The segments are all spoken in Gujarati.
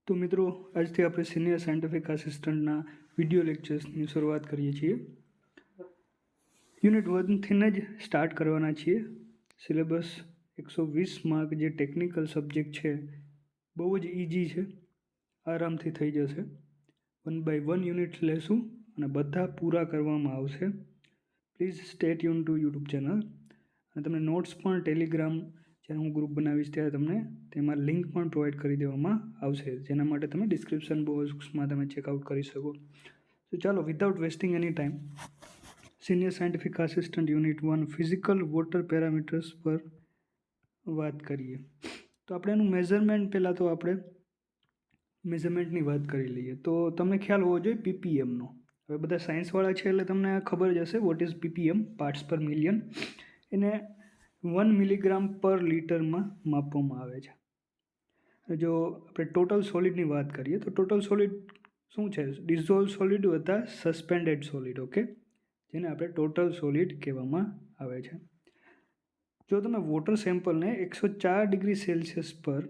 તો મિત્રો, આજથી આપણે સિનિયર સાયન્ટિફિક આસિસ્ટન્ટના વિડીયો લેક્ચર્સની શરૂઆત કરીએ છીએ. યુનિટ 1થી જ સ્ટાર્ટ કરવાના છીએ. સિલેબસ 120 માર્ક જે ટેકનિકલ સબ્જેક્ટ છે બહુ જ ઇઝી છે, આરામથી થઈ જશે. 1 by 1 યુનિટ લેશું અને બધા પૂરા કરવામાં આવશે. Please stay tune to YouTube channel. અને તમને નોટ્સ પણ ટેલિગ્રામ જ્યારે હું ગ્રુપ બનાવીશ ત્યારે તમને તેમાં લિંક પણ પ્રોવાઈડ કરી દેવામાં આવશે, જેના માટે તમે ડિસ્ક્રિપ્શન બોક્સમાં તમે ચેકઆઉટ કરી શકો. તો ચાલો, without wasting any time, senior scientific assistant unit 1 physical water parameters પર વાત કરીએ. તો આપણે એનું મેઝરમેન્ટ પહેલાં તો આપણે મેઝરમેન્ટની વાત કરી લઈએ. તો તમને ખ્યાલ હોવો જોઈએ પીપીએમનો. હવે બધા સાયન્સવાળા છે એટલે તમને ખબર જ હશે વોટ ઇઝ પીપીએમ, પાર્ટ્સ પર મિલિયન. એને 1 મિલીગ્રામ પર લીટરમાં માપવામાં આવે છે. જો આપણે ટોટલ સોલિડની વાત કરીએ તો ટોટલ સોલિડ શું છે? ડિઝોલ્વ સોલિડ વત્તા સસ્પેન્ડેડ સોલિડ, ઓકે, જેને આપણે ટોટલ સોલિડ કહેવામાં આવે છે. જો તમે વોટર સેમ્પલને 104 ડિગ્રી સેલ્સિયસ પર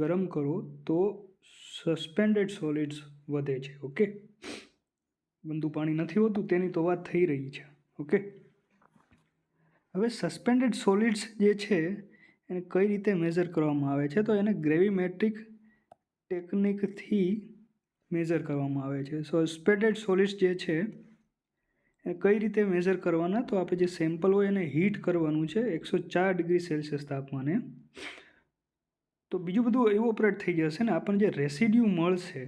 ગરમ કરો તો સસ્પેન્ડેડ સોલિડ્સ વધે છે, ઓકે. ગંદુ પાણી નથી હોતું તેની તો વાત થઈ રહી છે, ઓકે. હવે સસ્પેન્ડેડ સોલિડ્સ જે છે એને કઈ રીતે મેઝર કરવામાં આવે છે? તો એને ગ્રેવિમેટ્રિક ટેકનિકથી મેઝર કરવામાં આવે છે. સસ્પેન્ડેડ સોલિડ્સ જે છે એને કઈ રીતે મેઝર કરવાના? તો આપણે જે સેમ્પલ હોય એને હીટ કરવાનું છે 104 ડિગ્રી સેલ્સિયસ તાપમાને. તો બીજું બધું ઇવોપરેટ થઈ જશે ને આપણને જે રેસિડ્યુ મળશે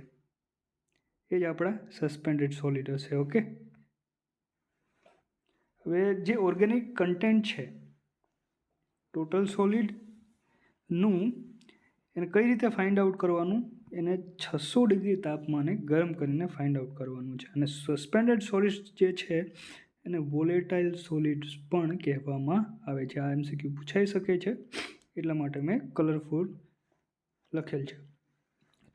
એ જ આપણા સસ્પેન્ડેડ સોલિડ હશે, ઓકે. હવે જે ઓર્ગેનિક કન્ટેન્ટ છે ટોટલ સોલિડનું, એને કઈ રીતે ફાઇન્ડ આઉટ કરવાનું? એને 600 ડિગ્રી તાપમાને ગરમ કરીને ફાઇન્ડ આઉટ કરવાનું છે. અને સસ્પેન્ડેડ સોલિડ્સ જે છે એને વોલેટાઇલ સોલિડ્સ પણ કહેવામાં આવે છે. આ એમસીક્યુ પૂછાઈ શકે છે, એટલા માટે મેં કલરફુલ લખેલ છે.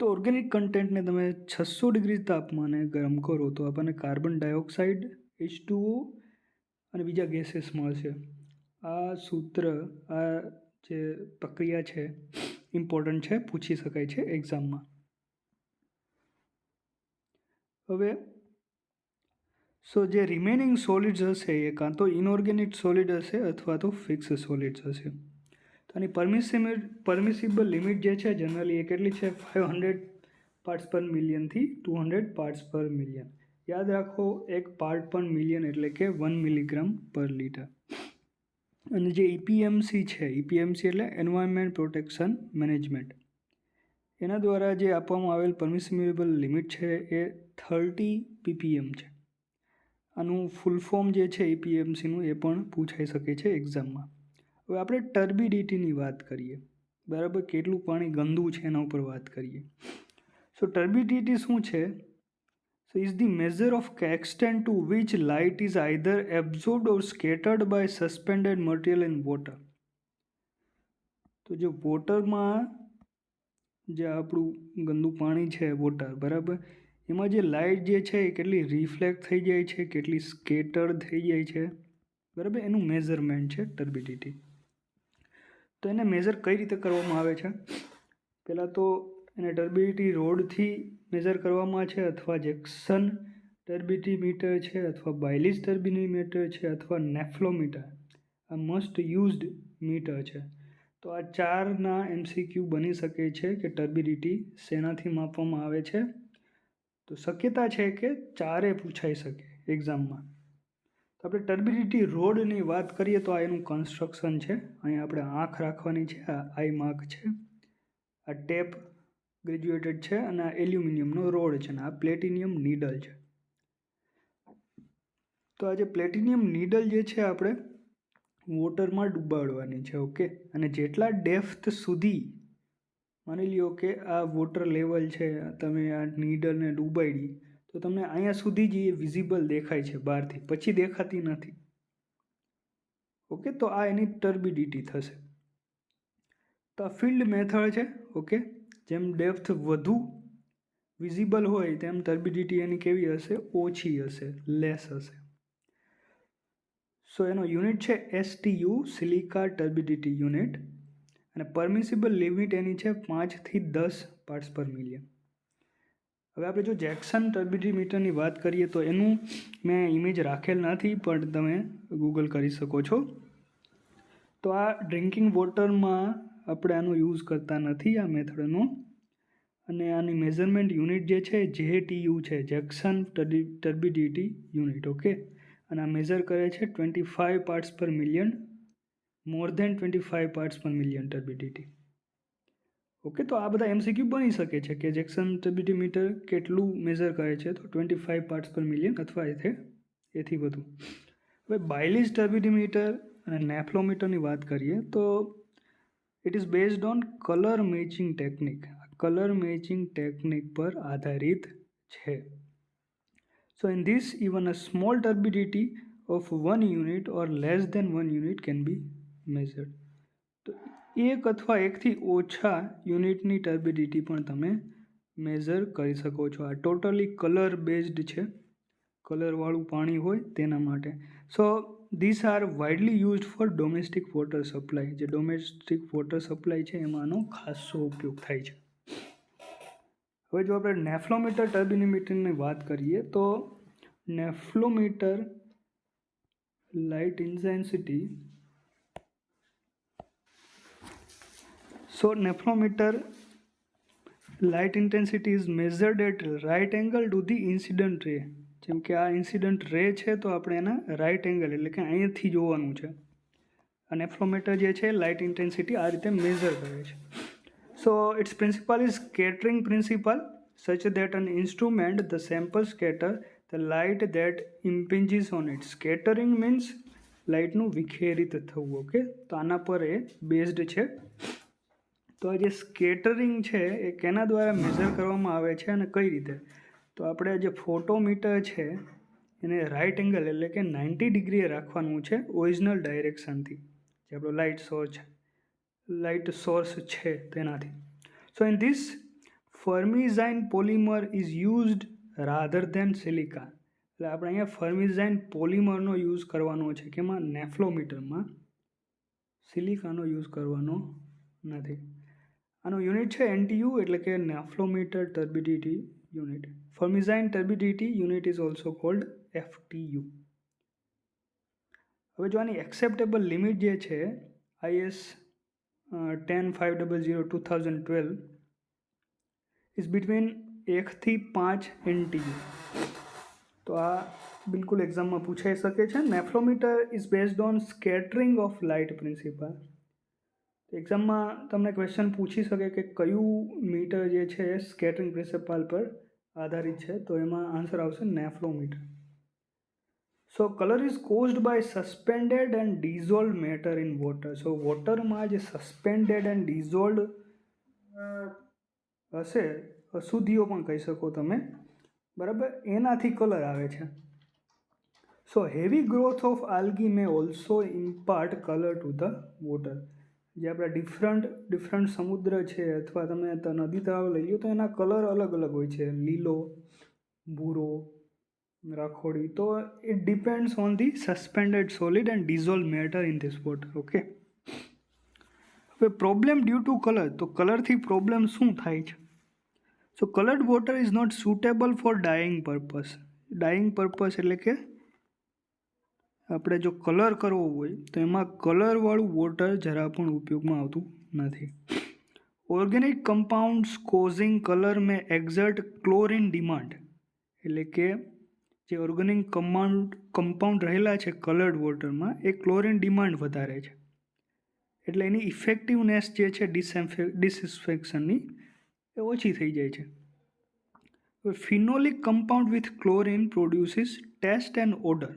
તો ઓર્ગેનિક કન્ટેન્ટને તમે 600 ડિગ્રી તાપમાને ગરમ કરો તો આપણને કાર્બન ડાયોક્સાઇડ, H2O અને બીજા ગેસીસ મળશે. આ સૂત્ર, આ જે પ્રક્રિયા છે ઇમ્પોર્ટન્ટ છે, પૂછી શકાય છે એક્ઝામમાં. હવે જે રિમેનિંગ સોલિડ્સ હશે એ કાં તો ઇનઓર્ગેનિક સોલિડ હશે અથવા તો ફિક્સ સોલિડ્સ હશે. તો આની પરમિસિબલ લિમિટ જે છે જનરલી એ કેટલી છે? 500 પાર્ટ્સ પર મિલિયનથી 200 પાર્ટ્સ પર મિલિયન. યાદ રાખો, એક પાર્ટ પર મિલિયન એટલે કે 1 મિલીગ્રામ પર લીટર. અને જે EPMC છે, EPMC એટલે એન્વાયરમેન્ટ પ્રોટેક્શન મેનેજમેન્ટ, એના દ્વારા જે આપવામાં આવેલ પરમિસિબલ લિમિટ છે એ 30 ppm છે. આનું ફૂલ ફોર્મ જે છે EPMCનું એ પણ પૂછાઈ શકે છે એક્ઝામમાં. હવે આપણે ટર્બિડિટીની વાત કરીએ, બરાબર, કેટલું પાણી ગંદુ છે એના ઉપર વાત કરીએ. સો ટર્બિડિટી શું છે? So is the measure of extent to which light is either absorbed or scattered by suspended material in water. તો જે વોટરમાં જે આપણું ગંદુ પાણી છે વોટર, બરાબર, એમાં જે લાઇટ જે છે એ કેટલી રિફ્લેક્ટ થઈ જાય છે, કેટલી સ્કેટર્ડ થઈ જાય છે, બરાબર, એનું મેઝરમેન્ટ છે ટર્બિડિટી. તો એને મેઝર કઈ રીતે કરવામાં આવે છે? પહેલાં તો એને ટર્બિડિટી રોડથી મેઝર કરવામાં છે, અથવા જેક્સન ટર્બિડિમીટર છે, અથવા બાયલીઝ ટર્બિડિમીટર છે, અથવા નેફ્લોમીટર. આ મસ્ટ યુઝડ મીટર છે. તો આ 4ના MCQ બની શકે છે કે ટર્બિડિટી શેનાથી માપવામાં આવે છે. તો શક્યતા છે કે 4 પૂછાઈ શકે એક્ઝામમાં. તો આપણે ટર્બિડિટી રોડની વાત કરીએ તો આ એનું કન્સ્ટ્રક્શન છે. અહીંયા આપણે આંખ રાખવાની છે, આ આઈ માર્ક છે, આ ટેપ ગ્રેજ્યુએટેડ છે, અને આ એલ્યુમિનિયમનો રોડ છે, અને આ પ્લેટિનિયમ નીડલ છે. તો આ જે પ્લેટિનિયમ નીડલ જે છે આપણે વોટરમાં ડૂબાડવાની છે, ઓકે. અને જેટલા ડેપ્થ સુધી, માની લ્યો કે આ વોટર લેવલ છે, તમે આ નીડલને ડૂબાડી તો તમને અહીંયા સુધી જ એ વિઝિબલ દેખાય છે બહારથી, પછી દેખાતી નથી, ઓકે. તો આ એની ટર્બિડિટી થશે. તો આ ફિલ્ડ મેથડ છે, ઓકે. જેમ ડેપ્થ વધુ વિઝિબલ હોય તેમ ટર્બિડિટી એની કેવી હશે? ઓછી હશે, લેસ હશે. સો એનો યુનિટ છે STU, સિલિકા ટર્બિડિટી યુનિટ. અને પરમિસિબલ લિમિટ એની છે 5 થી 10 પાર્ટ્સ પર મિલિયન. હવે આપણે જો જેક્સન ટર્બિડીમીટરની વાત કરીએ તો એનું મેં ઇમેજ રાખેલ નથી, પણ તમે ગૂગલ કરી શકો છો. તો આ ડ્રિંકિંગ વોટરમાં આપણે આનો યુઝ કરતા નથી આ મેથડનો, અને આની મેઝરમેન્ટ યુનિટ જે છે JTU છે, જેક્સન ટર્બિડિટી યુનિટ. ઓકે, અને આ મેઝર કરે છે 25 પાર્ટ્સ પર મિલિયન, મોર દેન 25 પાર્ટ્સ પર મિલિયન ટર્બિડિટી. ઓકે, તો આ બધા MCQ બની શકે છે કે જેક્સન ટર્બિડીમીટર કેટલું મેઝર કરે છે, તો 25 પાર્ટ્સ પર મિલિયન અથવા એથી વધુ. હવે બાયલીઝ ટર્બિડીમીટર અને નેફ્લોમીટરની વાત કરીએ તો it is based on colour matching technique. Colour matching technique પર આધારિત છે. So in this even a small turbidity of 1 unit or less than 1 unit can be measured. તો એક અથવા એકથી ઓછા યુનિટની ટર્બિડિટી પણ તમે મેઝર કરી શકો છો. આ ટોટલી કલર બેઝડ છે, કલરવાળું પાણી હોય તેના માટે. So these are widely used for domestic water supply. જે ડોમેસ્ટિક વોટર સપ્લાય છે એમાં આનો ખાસો ઉપયોગ થાય છે. હવે જો આપણે નેફ્લોમીટર ટર્બિડીમીટરની વાત કરીએ તો nephelometer light intensity. So nephelometer light intensity is measured at right angle to the incident ray. જેમ કે આ ઇન્સિડન્ટ રે છે તો આપણે એના રાઇટ એંગલ એટલે કે અહીંયાથી જોવાનું છે. આ નેફ્લોમીટર જે છે લાઇટ ઇન્ટેન્સિટી આ રીતે મેઝર કરે છે. So its principle is scattering principle such that an instrument the sample scatter the light that impinges on it. Scattering means લાઇટનું વિખેરિત થવું. ઓકે, તો આના પર એ બેઝડ છે. તો આ જે સ્કેટરિંગ છે એ કેના દ્વારા મેઝર કરવામાં આવે છે અને કઈ રીતે? તો આપણે જે ફોટોમીટર છે એને રાઇટ એંગલ એટલે કે 90 ડિગ્રીએ રાખવાનું છે ઓરિજિનલ ડાયરેક્શનથી, જે આપણો લાઇટ સોર્સ છે તેનાથી. So in this formazin polymer is used rather than silica. એટલે આપણે અહીંયા ફર્મિઝાઇન પોલિમરનો યુઝ કરવાનો છે, કેમાં નેફ્લોમીટરમાં. સિલિકાનો યુઝ કરવાનો નથી. આનો યુનિટ છે NTU એટલે કે nephelometer turbidity unit. Formazin turbidity unit is also called FTU. હવે જો આની એક્સેપ્ટેબલ લિમિટ જે છે IS 10500:2012 ઇઝ બિટવીન 1 થી 5 NTU. તો આ બિલકુલ એક્ઝામમાં પૂછાઈ શકે છે. Nephelometer is based on scattering of light principle. એક્ઝામમાં તમને ક્વેશ્ચન પૂછી શકે કે કયું મીટર જે છે એ સ્કેટરિંગ પ્રિન્સિપલ પર આધારિત છે, તો એમાં આન્સર આવશે nephelometer. So colour is caused by suspended and dissolve matter in water. So વોટરમાં જે સસ્પેન્ડેડ એન્ડ ડિઝોલ્વ હશે, અશુદ્ધિઓ પણ કહી શકો તમે, બરાબર, એનાથી કલર આવે છે. So heavy growth of algae may also impart colour to the water. જે આપણા ડિફરન્ટ સમુદ્ર છે અથવા તમે નદી તળાવ લઈ લો તો એના કલર અલગ અલગ હોય છે, લીલો, ભૂરો, રાખોડી. તો it depends on the suspended solid and dissolve matter in this water. Okay, હવે પ્રોબ્લેમ ડ્યુ ટુ કલર. તો કલરથી પ્રોબ્લેમ શું થાય છે? So coloured water is not suitable for dyeing purpose. Dyeing purpose એટલે કે આપણે જો કલર કરવો હોય તો એમાં કલરવાળું વોટર જરા પણ ઉપયોગમાં આવતું નથી. ઓર્ગેનિક કમ્પાઉન્ડ્સ કોઝિંગ કલર મે એક્ઝર્ટ ક્લોરિન ડિમાન્ડ. એટલે કે જે ઓર્ગેનિક કમ્પાઉન્ડ રહેલા છે કલર્ડ વોટરમાં એ ક્લોરિન ડિમાન્ડ વધારે છે, એટલે એની ઇફેક્ટિવનેસ જે છે ડિસઇન્ફેક્શનની એ ઓછી થઈ જાય છે. Phenolic compound with chlorine produces taste and odour.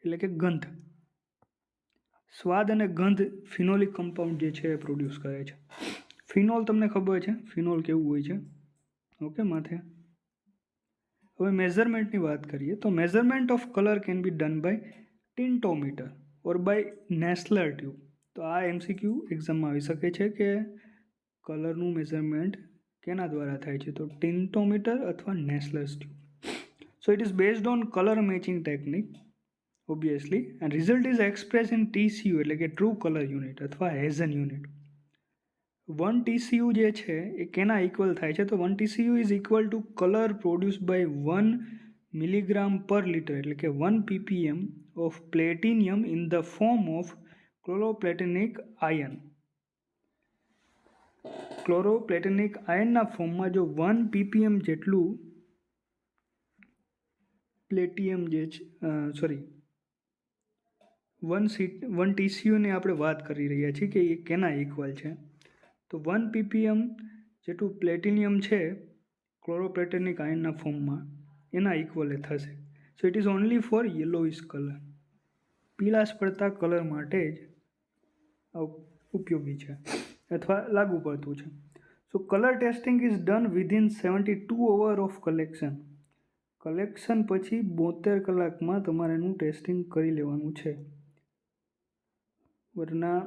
એટલે કે ગંધ, સ્વાદ અને ગંધ ફિનોલિક કમ્પાઉન્ડ જે છે એ પ્રોડ્યુસ કરે છે. ફિનોલ તમને ખબર છે ફિનોલ કેવું હોય છે? ઓકે, માથે. હવે મેઝરમેન્ટની વાત કરીએ તો measurement of colour can be done by tintometer or by Nessler tube. તો આ MCQ એક્ઝામમાં આવી શકે છે કે કલરનું મેઝરમેન્ટ કેના દ્વારા થાય છે, તો ટિન્ટોમીટર અથવા Nessler tube. So it is based on colour matching technique obviously, and result is expressed in TCU એટલે કે ટ્રુ કલર યુનિટ અથવા હેઝન યુનિટ. 1 TCU જે છે એ કેના ઇક્વલ થાય છે? તો 1 TCU is equal to colour produce by 1 milligram per litre, એટલે કે 1 ppm of platinum in the form of chloroplatinic ion. Chloroplatinic આયનના ફોર્મમાં જો 1 ppm જેટલું પ્લેટિયમ જે છે, 1 TCUની આપણે વાત કરી રહ્યા છીએ કે એ કેના ઇક્વલ છે? તો 1 ppm જેટલું પ્લેટિનિયમ છે ક્લોરોપ્લેટિનિક આયનના ફોર્મમાં, એના ઇક્વલ થશે. So it is only for yellowish colour, પીળાશ પડતા કલર માટે જ ઉપયોગી છે અથવા લાગુ પડતું છે. So colour testing is done within 72 hour of collection. Collection પછી 72 કલાકમાં તમારે એનું ટેસ્ટિંગ કરી લેવાનું છે, વરના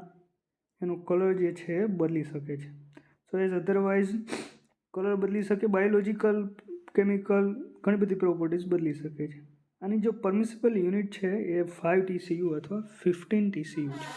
એનો કલર જે છે એ બદલી શકે છે. સો એઝ અધરવાઇઝ કલર બદલી શકે, બાયોલોજિકલ, કેમિકલ, ઘણી બધી પ્રોપર્ટીઝ બદલી શકે છે. આની જો પરમિસિબલ યુનિટ છે એ 5 TCU અથવા 15 TCU છે.